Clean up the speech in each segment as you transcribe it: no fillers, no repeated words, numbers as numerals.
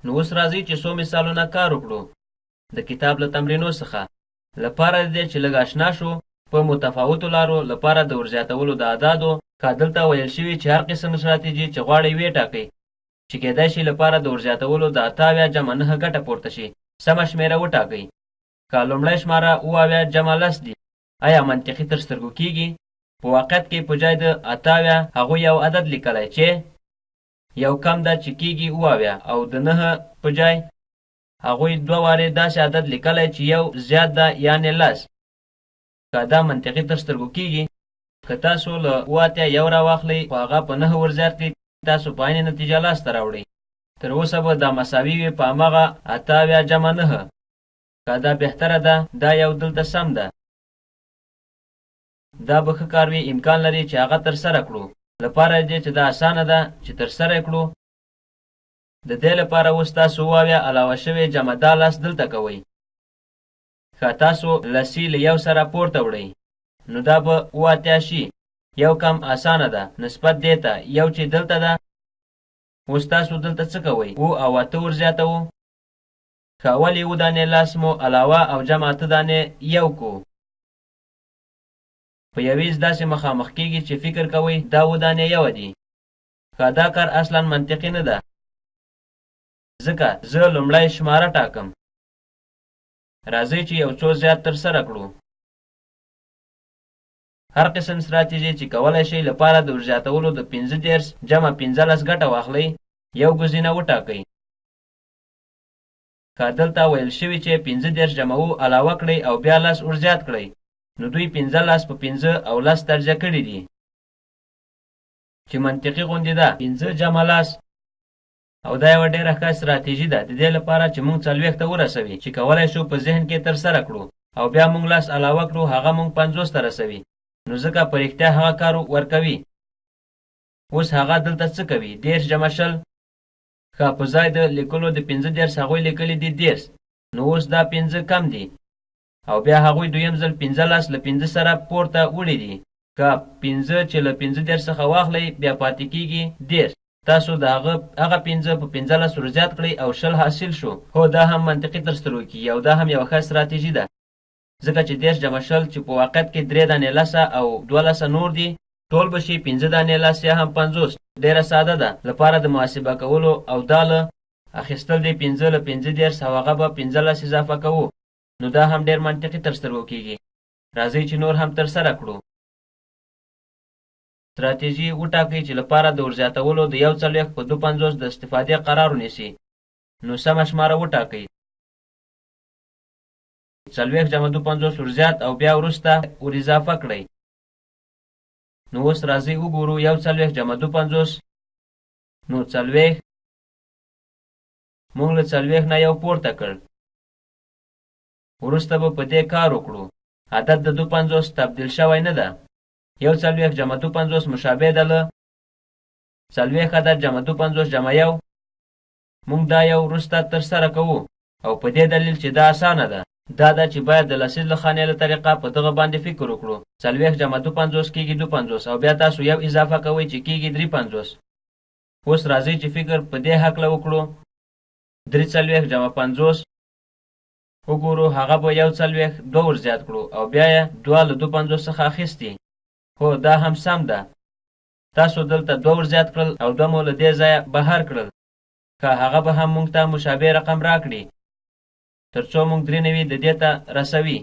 نو اوس راځئ چې څو مثالونه کار وکړو د کتاب له تمرینو څخه. لپاره دې چې لږ اشنا شو په متفاوتو لارو لپاره د ورزیاتولو د اعدادو. که دلته ویل شوي چې هر قسم استراتیژي چې غواړئ وټاکئ چې کېدای شي لپاره د ورزیاتولو د 8 جمع 9 ګټه پورته شي، سمه شمېره وټاکئ. که لومړی شماره 7 جمع 10 دي، آیا منطقي تر سترګو کیږي؟ په واقعیت کې په جای د 8 هغوی یو عدد لیکلی چې یو کم ده چې کیږي 7 او د 9 په جای هغوی 2 وارې داسې عدد لیکلی چې یو زیات ده یعنې 10. که دا منطقي تر سترګو کیږي، که تاسو له 8 یو راواخلئ خو هغه په 9 ورزیات کړئ، تاسو په عین نتیجه لاسته راوړئ. تر اوسه به دا مساوي وي په هماغه 8 جمع 9. که دا بهتره ده، دا یو دلته سم ده. دا به ښه کار وي، امکان لري چې هغه ترسره کړو. لپاره دې چې دا اسانه ده چې ترسره یې کړو. د دې لپاره اوس تاسو 7 علاوه شوې جمع 10 دلته کوئ. که تاسو لسي له یو سره پورته وړئ نو دا به 8 شي. یو کم اسانه ده نسبت دې ته یو چې دلته ده. اوس تاسو دلته څه کوئ؟ 7 او 8 ورزیاتوو. که اول 7 دانې لاس مو علاوه او جمع 8 دانې یو کو، په یویز داسې مخامخ کېږي چې فکر کوئ دا 7 دانې یو دي. که دا کار اصلا منطقي نه ده، ځکه زه لومړی شماره ټاکم. راځئ چې یو څو زیات ترسره کړو. هر قسم استراتیژي چې کولی شئ لپاره د ورزیاتولو د 15 جمع 15 ګټه واخلئ، یو ګزینه وټاکئ. که دلته ویل شوي چې 15 جمع 7 علاوه کړئ او بیا 10 ورزیات کړئ، نو دوی 15 په 15 او 10 ترجیح کړي دي چې منطقي غوندې ده. 15 جمع 10 او دا یوه ډېره ښه استراتیژي ده د دې لپاره چې موږ 40 ته ورسوي، چې کولی شو په ذهن کې ترسره کړو او بیا موږ 10 علاوه کړو، هغه موږ 50 ته رسوي. نو ځکه په رښتیا هغه کار ورکوي. اوس هغه دلته څه کوي؟ 10 جمع 20. ښه، په ځای د لیکلو د 15 هغوی لیکلي دي 10. نو اوس دا 5 کم دي او بیا هغوی دویم ځل 15 له 5 سره پورته وړي دي. که 5 چې له 15 څخه واخلئ بیا پاتې کېږي 10. تاسو د هغه 5 په 15 ورزیات کړئ او 20 حاصل شو. هو، دا هم منطقي تر سترګو کېږي او دا هم یوه ښه استراتیژي ده، ځکه چې 10 جمع 20 چې په واقعیت کې 3 دانې لسه او 2 لسه نور دي، ټول به شي 5 دانې لس یا هم 50. ډېره ساده ده لپاره د محاسبه کولو. او دا له اخیستل دی 5 له 15 او هغه به 15 اضافه کوو، نو دا هم ډېر منطقي تر سترګو کېږي. راځئ چې نور هم ترسره کړو. استراتیژي وټاکئ چې لپاره د ورزیاتولو د 1 په 250 د استفادې قرار ونیسي. نو سمه شماره وټاکئ. 40 جمع 250 ورزیات او بیا وروسته ور اضافه کړئ. نو اوس راځئ وګورو 1 جمع 250 نو 40. موږ له 40 نه یو پورته کړ. وروسته به په دې کار وکړو. عدد د 250 تبدیل شوی نه ده. 1 جمع 250 مشابه ده له 40 عدد جمع 250 جمع 1. موږ دا یو وروسته ترسره کوو او په دې دلیل چې دا اسانه ده، دا ده چې باید د لسیز له خانې له طریقه په دغه باندې فکر وکړو. 40 جمع 250 کېږي 250 او بیا تاسو یو اضافه کوئ چې کېږي 350. اوس راځئ چې فکر په دې هکله وکړو. 3 جمع 50 وګورو، هغه به 1 2 ورزیات کړو او بیا یې 2 له 250 څخه اخیستي. هو، دا هم سم ده. تاسو دلته 2 ورزیات کړل او 2 مو له دې ځایه بهر کړل. که هغه به هم موږ ته مشابه رقم راکړي تر څو موږ 93 د دې ته رسوي.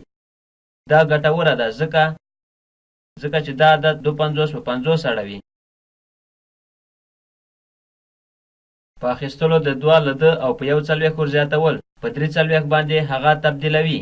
دا ګټوره ده ځکه چې دا عدد 250 په 50 اړوي. په اخیستلو د 2 له 2 او په 1 ورزیاتول په 3 باندې هغه تبدیلوي.